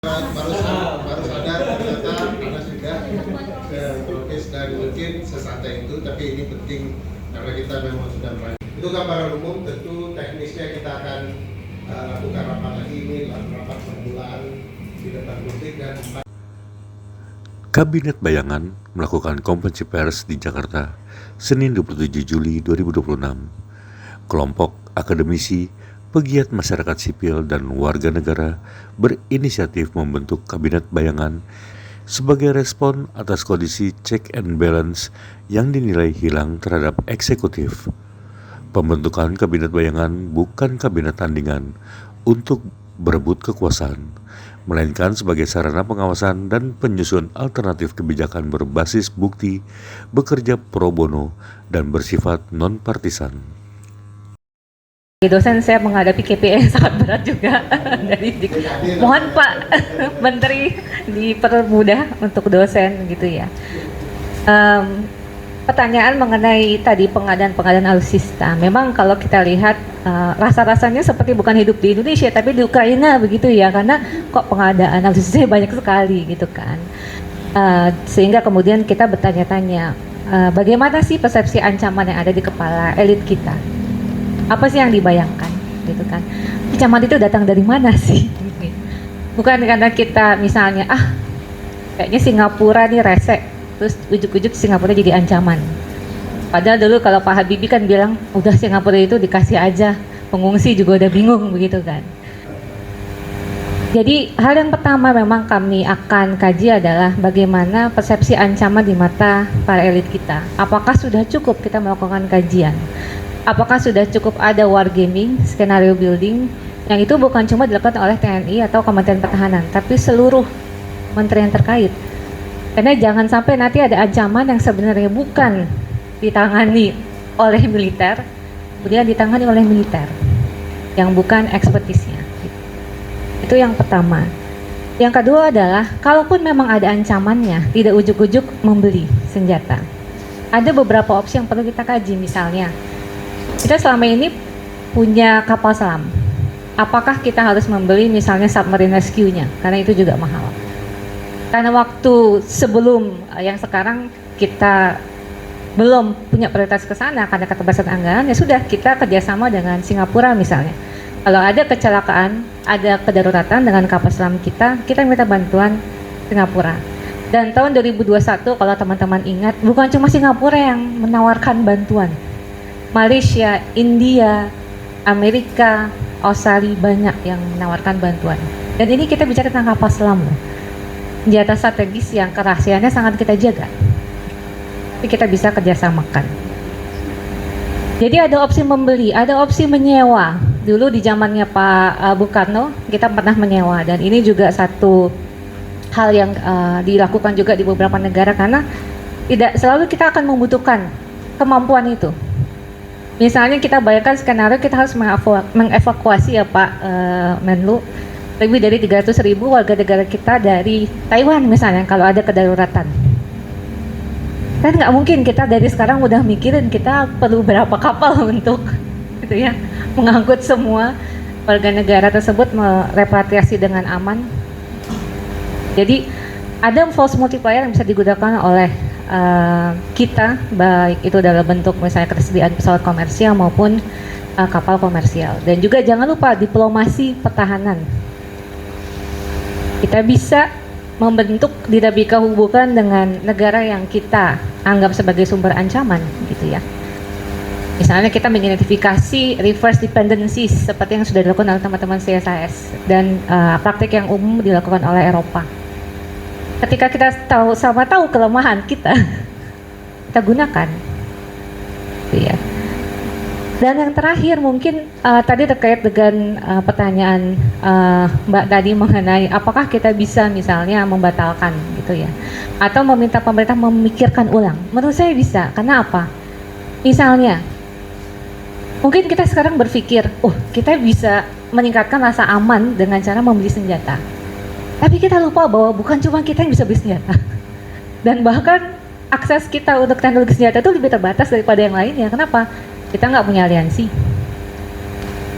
baru sadar ternyata karena sudah tropis dan mungkin sesantai itu, tapi ini penting karena kita memang sudah meraih. Itu gambaran umum, tentu teknisnya kita akan lakukan rapat lagi, ini rapat permulaan di depan publik dan Kabinet Bayangan melakukan konferensi pers di Jakarta, Senin 27 Juli 2026. Kelompok akademisi, pegiat masyarakat sipil, dan warga negara berinisiatif membentuk Kabinet Bayangan sebagai respon atas kondisi check and balance yang dinilai hilang terhadap eksekutif. Pembentukan Kabinet Bayangan bukan kabinet tandingan untuk berebut kekuasaan, melainkan sebagai sarana pengawasan dan penyusun alternatif kebijakan berbasis bukti, bekerja pro bono, dan bersifat non-partisan. Dosen saya menghadapi KPI yang sangat berat juga dari mohon Pak Menteri dipermudah untuk dosen gitu ya. Pertanyaan mengenai tadi pengadaan alutsista, memang kalau kita lihat rasa-rasanya seperti bukan hidup di Indonesia tapi di Ukraina begitu ya, karena kok pengadaan alutsista banyak sekali gitu kan. Sehingga kemudian kita bertanya-tanya, bagaimana sih persepsi ancaman yang ada di kepala elit kita? Apa sih yang dibayangkan gitu kan? Ancaman itu datang dari mana sih? Bukan karena kita misalnya kayaknya Singapura nih rese, terus ujuk-ujuk Singapura jadi ancaman. Padahal dulu kalau Pak Habibie kan bilang udah Singapura itu dikasih aja, pengungsi juga udah bingung begitu kan. Jadi hal yang pertama memang kami akan kaji adalah bagaimana persepsi ancaman di mata para elit kita. Apakah sudah cukup kita melakukan kajian? Apakah sudah cukup ada wargaming, skenario building, yang itu bukan cuma dilakukan oleh TNI atau Kementerian Pertahanan, tapi seluruh menteri yang terkait. Karena jangan sampai nanti ada ancaman yang sebenarnya bukan ditangani oleh militer, kemudian ditangani oleh militer, yang bukan ekspertisnya. Itu yang pertama. Yang kedua adalah, kalaupun memang ada ancamannya, tidak ujuk-ujuk membeli senjata. Ada beberapa opsi yang perlu kita kaji, misalnya, kita selama ini punya kapal selam. Apakah kita harus membeli misalnya submarine rescue-nya? Karena itu juga mahal. Karena waktu sebelum yang sekarang kita belum punya prioritas ke sana karena keterbatasan anggaran, ya sudah kita kerjasama dengan Singapura misalnya. Kalau ada kecelakaan, ada kedaruratan dengan kapal selam kita minta bantuan Singapura. Dan tahun 2021 kalau teman-teman ingat, bukan cuma Singapura yang menawarkan bantuan. Malaysia, India, Amerika, Australia banyak yang menawarkan bantuan. Dan ini kita bicara tentang kapal selam loh. Senjata strategis yang kerahasiaannya sangat kita jaga. Tapi kita bisa kerjasamakan. Jadi ada opsi membeli, ada opsi menyewa. Dulu di zamannya Pak Bung Karno kita pernah menyewa, dan ini juga satu hal yang dilakukan juga di beberapa negara karena tidak selalu kita akan membutuhkan kemampuan itu. Misalnya kita bayangkan skenario kita harus mengevakuasi ya Pak Menlu lebih dari 300.000 warga negara kita dari Taiwan misalnya kalau ada kedaruratan. Kan nggak mungkin kita dari sekarang udah mikirin kita perlu berapa kapal untuk gitu ya, mengangkut semua warga negara tersebut merepatriasi dengan aman. Jadi ada force multiplier yang bisa digunakan oleh kita, baik itu dalam bentuk misalnya ketersediaan pesawat komersial maupun kapal komersial. Dan juga jangan lupa diplomasi pertahanan. Kita bisa membentuk dinamika hubungan dengan negara yang kita anggap sebagai sumber ancaman gitu ya. Misalnya kita mengidentifikasi reverse dependencies seperti yang sudah dilakukan oleh teman-teman CSIS dan praktik yang umum dilakukan oleh Eropa. Ketika kita tahu kelemahan kita gunakan, ya. Dan yang terakhir mungkin tadi terkait dengan pertanyaan Mbak tadi mengenai apakah kita bisa misalnya membatalkan gitu ya, atau meminta pemerintah memikirkan ulang. Menurut saya bisa, karena apa? Misalnya, mungkin kita sekarang berpikir, kita bisa meningkatkan rasa aman dengan cara membeli senjata. Tapi kita lupa bahwa bukan cuma kita yang bisa beli senjata. Dan bahkan akses kita untuk teknologi senjata itu lebih terbatas daripada yang lainnya. Kenapa? Kita nggak punya aliansi.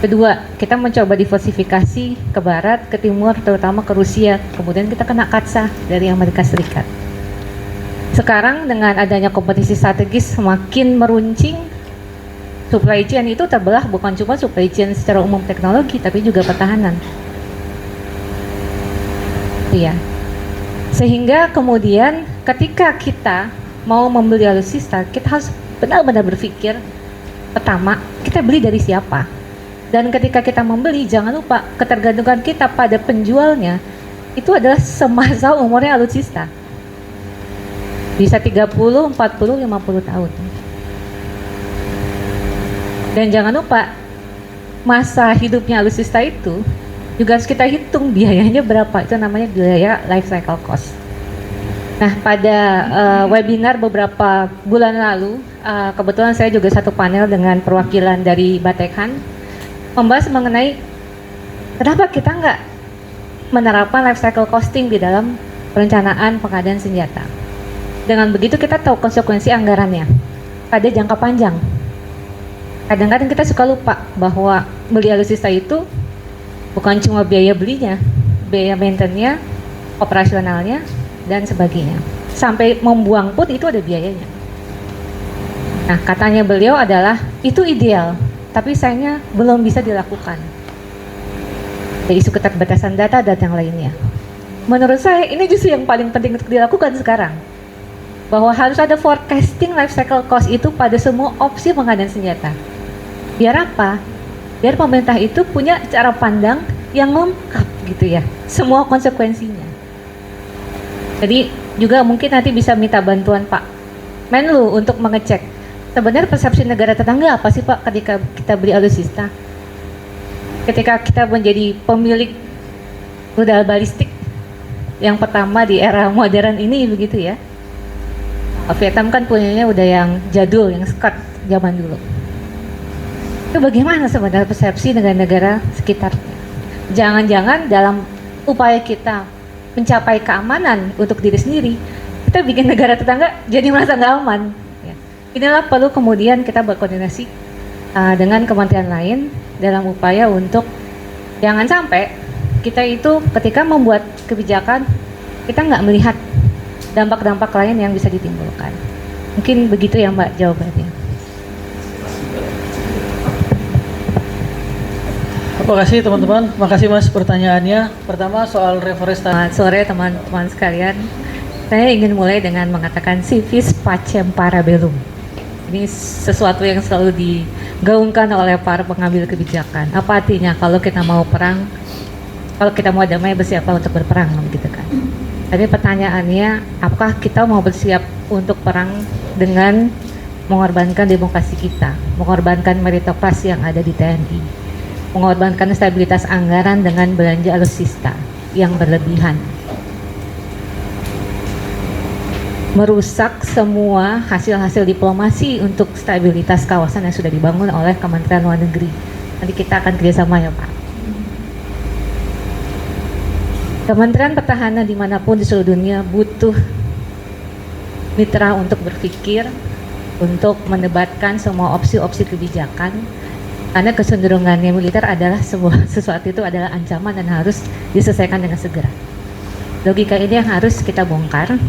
Kedua, kita mencoba diversifikasi ke barat, ke timur, terutama ke Rusia. Kemudian kita kena kaca dari Amerika Serikat. Sekarang dengan adanya kompetisi strategis semakin meruncing, supply chain itu terbelah bukan cuma supply chain secara umum teknologi, tapi juga pertahanan. Iya. Sehingga kemudian ketika kita mau membeli alutsista, kita harus benar-benar berpikir, pertama, kita beli dari siapa? Dan ketika kita membeli, jangan lupa ketergantungan kita pada penjualnya itu adalah semasa umurnya alutsista. Bisa 30, 40, 50 tahun. Dan jangan lupa masa hidupnya alutsista itu juga harus kita hitung biayanya berapa. Itu namanya biaya life cycle cost. Nah, pada webinar beberapa bulan lalu, kebetulan saya juga satu panel dengan perwakilan dari Batekhan membahas mengenai kenapa kita nggak menerapkan life cycle costing di dalam perencanaan pengadaan senjata. Dengan begitu kita tahu konsekuensi anggarannya pada jangka panjang. Kadang-kadang kita suka lupa bahwa beli alutsista itu bukan cuma biaya belinya, biaya maintenance-nya, operasionalnya, dan sebagainya. Sampai membuang pun itu ada biayanya. Nah, katanya beliau adalah itu ideal, tapi sayangnya belum bisa dilakukan. Ada isu keterbatasan data dan yang lainnya. Menurut saya ini justru yang paling penting untuk dilakukan sekarang. Bahwa harus ada forecasting life cycle cost itu pada semua opsi pengadaan senjata. Biar apa? Biar pemerintah itu punya cara pandang yang lengkap gitu ya, semua konsekuensinya. Jadi juga mungkin nanti bisa minta bantuan Pak Menlu untuk mengecek sebenarnya persepsi negara tetangga apa sih Pak ketika kita beli alutsista? Ketika kita menjadi pemilik rudal balistik yang pertama di era modern ini begitu ya. Vietnam kan punyanya udah yang jadul, yang Scott zaman dulu. Itu bagaimana sebenarnya persepsi negara-negara sekitarnya? Jangan-jangan dalam upaya kita mencapai keamanan untuk diri sendiri, kita bikin negara tetangga jadi merasa nggak aman. Inilah perlu kemudian kita berkoordinasi dengan kementerian lain dalam upaya untuk jangan sampai kita itu ketika membuat kebijakan kita nggak melihat dampak-dampak lain yang bisa ditimbulkan. Mungkin begitu ya Mbak jawabannya. Terima kasih teman-teman, terima kasih Mas pertanyaannya. Pertama soal reforestasi. Selamat sore teman-teman sekalian. Saya ingin mulai dengan mengatakan civis pacem para bellum. Ini sesuatu yang selalu digaungkan oleh para pengambil kebijakan. Apa artinya kalau kita mau perang, kalau kita mau damai bersiaplah untuk berperang, gitu kan? Tapi pertanyaannya, apakah kita mau bersiap untuk perang dengan mengorbankan demokrasi kita, mengorbankan meritokrasi yang ada di TNI, mengorbankan stabilitas anggaran dengan belanja alutsista yang berlebihan, merusak semua hasil-hasil diplomasi untuk stabilitas kawasan yang sudah dibangun oleh Kementerian Luar Negeri. Nanti kita akan kerjasama ya Pak. Kementerian Pertahanan dimanapun di seluruh dunia butuh mitra untuk berpikir, untuk mendebatkan semua opsi-opsi kebijakan, karena kecenderungannya militer adalah sesuatu itu adalah ancaman dan harus diselesaikan dengan segera. Logika ini yang harus kita bongkar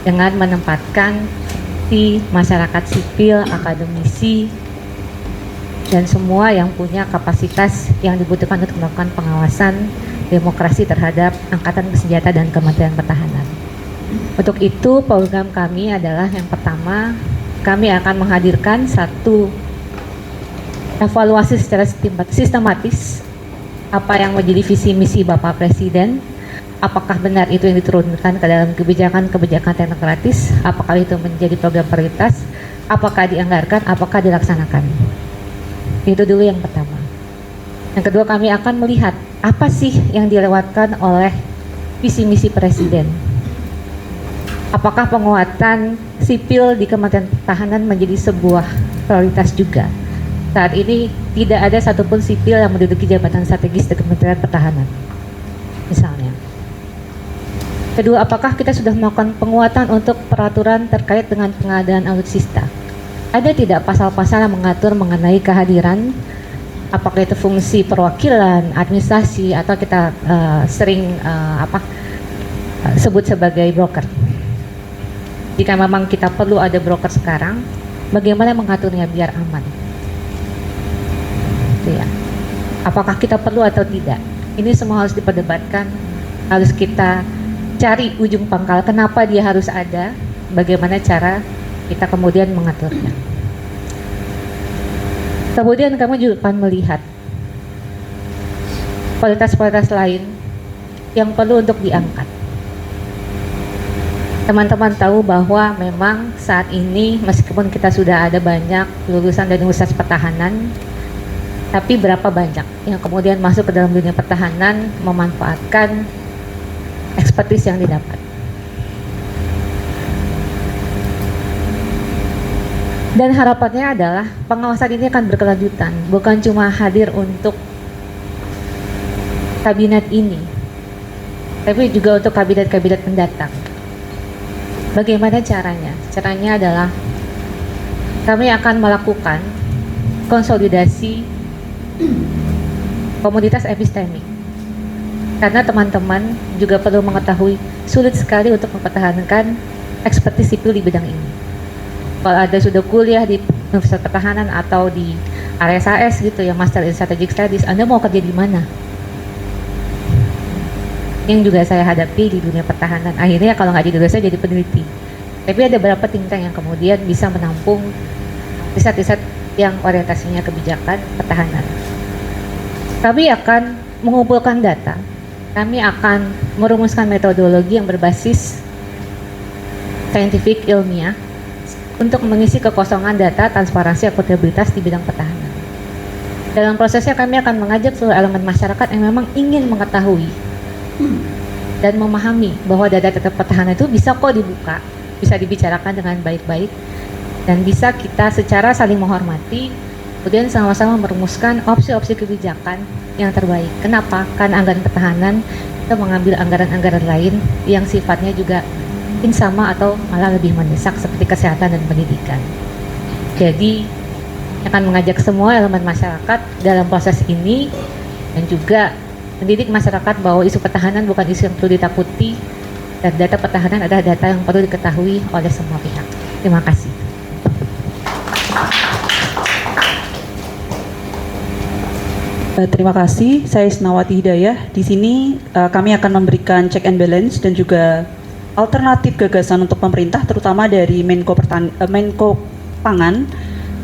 dengan menempatkan di masyarakat sipil, akademisi, dan semua yang punya kapasitas yang dibutuhkan untuk melakukan pengawasan demokrasi terhadap Angkatan Bersenjata dan Kementerian Pertahanan. Untuk itu program kami adalah yang pertama, kami akan menghadirkan satu evaluasi secara sistematis apa yang menjadi visi misi Bapak Presiden. Apakah benar itu yang diturunkan ke dalam kebijakan-kebijakan teknokratis? Apakah itu menjadi program prioritas? Apakah dianggarkan? Apakah dilaksanakan? Itu dulu yang pertama. Yang kedua, kami akan melihat apa sih yang dilewatkan oleh visi misi Presiden. Apakah penguatan sipil di Kementerian Pertahanan menjadi sebuah prioritas juga? Saat ini tidak ada satupun sipil yang menduduki jabatan strategis di Kementerian Pertahanan, misalnya. Kedua, apakah kita sudah melakukan penguatan untuk peraturan terkait dengan pengadaan alutsista? Ada tidak pasal-pasal yang mengatur mengenai kehadiran apakah itu fungsi perwakilan, administrasi, atau kita sering sebut sebagai broker. Jika memang kita perlu ada broker sekarang, bagaimana mengaturnya biar aman? Itu ya. Apakah kita perlu atau tidak? Ini semua harus diperdebatkan, harus kita cari ujung pangkal kenapa dia harus ada, bagaimana cara kita kemudian mengaturnya. Kemudian kamu juga akan melihat kualitas-kualitas lain yang perlu untuk diangkat. Teman-teman tahu bahwa memang saat ini meskipun kita sudah ada banyak lulusan dari Universitas Pertahanan, tapi berapa banyak yang kemudian masuk ke dalam dunia pertahanan memanfaatkan ekspertis yang didapat. Dan harapannya adalah pengawasan ini akan berkelanjutan, bukan cuma hadir untuk kabinet ini, tapi juga untuk kabinet-kabinet mendatang. Bagaimana caranya? Caranya adalah kami akan melakukan konsolidasi komunitas epistemik. Karena teman-teman juga perlu mengetahui sulit sekali untuk mempertahankan ekspertis sipil di bidang ini. Kalau ada sudah kuliah di Universitas Pertahanan atau di RSAS gitu ya, Master in Strategic Studies, Anda mau kerja di mana? Yang juga saya hadapi di dunia pertahanan. Akhirnya kalau nggak jadi dosen jadi peneliti. Tapi ada beberapa think tank yang kemudian bisa menampung riset-riset yang orientasinya kebijakan pertahanan. Kami akan mengumpulkan data. Kami akan merumuskan metodologi yang berbasis saintifik ilmiah untuk mengisi kekosongan data, transparansi, akuntabilitas di bidang pertahanan. Dalam prosesnya kami akan mengajak seluruh elemen masyarakat yang memang ingin mengetahui dan memahami bahwa data-data pertahanan itu bisa kok dibuka, bisa dibicarakan dengan baik-baik, dan bisa kita secara saling menghormati, kemudian sama-sama merumuskan opsi-opsi kebijakan yang terbaik. Kenapa? Karena anggaran pertahanan kita mengambil anggaran-anggaran lain yang sifatnya juga mungkin sama atau malah lebih mendesak seperti kesehatan dan pendidikan. Jadi akan mengajak semua elemen masyarakat dalam proses ini dan juga mendidik masyarakat bahwa isu pertahanan bukan isu yang perlu ditakuti dan data pertahanan adalah data yang perlu diketahui oleh semua pihak. Terima kasih. Terima kasih, saya Isnawati Hidayah. Di sini kami akan memberikan check and balance dan juga alternatif gagasan untuk pemerintah, terutama dari Menko Pangan,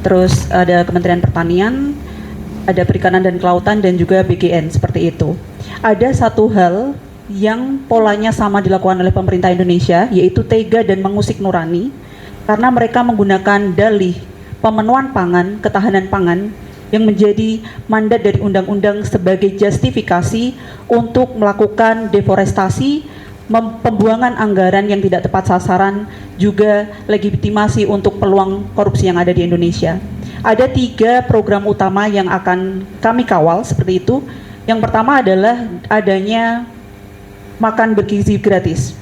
terus ada Kementerian Pertanian, ada Perikanan dan Kelautan, dan juga BGN, seperti itu. Ada satu hal yang polanya sama dilakukan oleh pemerintah Indonesia, yaitu tega dan mengusik nurani, karena mereka menggunakan dalih pemenuhan pangan, ketahanan pangan, yang menjadi mandat dari undang-undang sebagai justifikasi untuk melakukan deforestasi, pembuangan anggaran yang tidak tepat sasaran, juga legitimasi untuk peluang korupsi yang ada di Indonesia. Ada 3 program utama yang akan kami kawal seperti itu. Yang pertama adalah adanya makan bergizi gratis.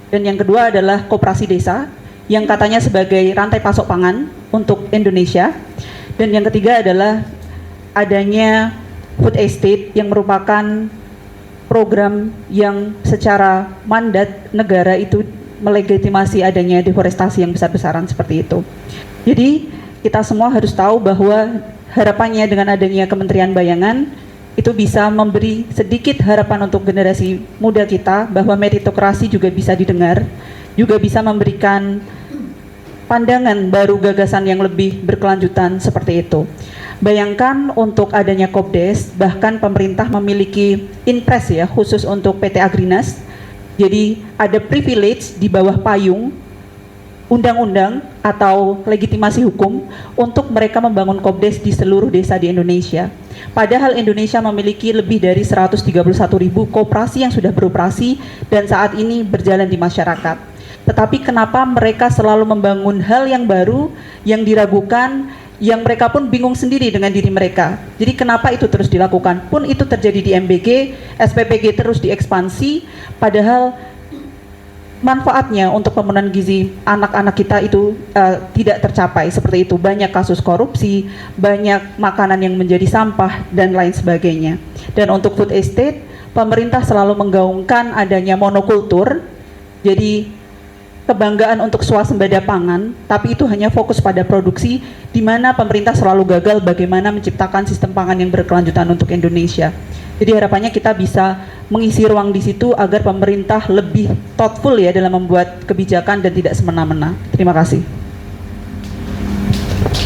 Dan yang kedua adalah koperasi desa yang katanya sebagai rantai pasok pangan untuk Indonesia. Dan yang ketiga adalah adanya food estate yang merupakan program yang secara mandat negara itu melegitimasi adanya deforestasi yang besar-besaran seperti itu. Jadi kita semua harus tahu bahwa harapannya dengan adanya Kementerian Bayangan itu bisa memberi sedikit harapan untuk generasi muda kita bahwa meritokrasi juga bisa didengar, juga bisa memberikan pandangan baru, gagasan yang lebih berkelanjutan seperti itu. Bayangkan untuk adanya Kopdes, bahkan pemerintah memiliki impres ya khusus untuk PT Agrinas. Jadi ada privilege di bawah payung undang-undang atau legitimasi hukum untuk mereka membangun Kopdes di seluruh desa di Indonesia. Padahal Indonesia memiliki lebih dari 131.000 koperasi yang sudah beroperasi dan saat ini berjalan di masyarakat. Tetapi kenapa mereka selalu membangun hal yang baru, yang diragukan, yang mereka pun bingung sendiri dengan diri mereka. Jadi kenapa itu terus dilakukan? Pun itu terjadi di MBG, SPPG terus diekspansi, padahal manfaatnya untuk pemenuhan gizi anak-anak kita itu tidak tercapai seperti itu. Banyak kasus korupsi, banyak makanan yang menjadi sampah dan lain sebagainya. Dan untuk food estate, pemerintah selalu menggaungkan adanya monokultur. Jadi kebanggaan untuk swasembada pangan, tapi itu hanya fokus pada produksi, di mana pemerintah selalu gagal bagaimana menciptakan sistem pangan yang berkelanjutan untuk Indonesia. Jadi harapannya kita bisa mengisi ruang di situ agar pemerintah lebih thoughtful ya dalam membuat kebijakan dan tidak semena-mena. Terima kasih.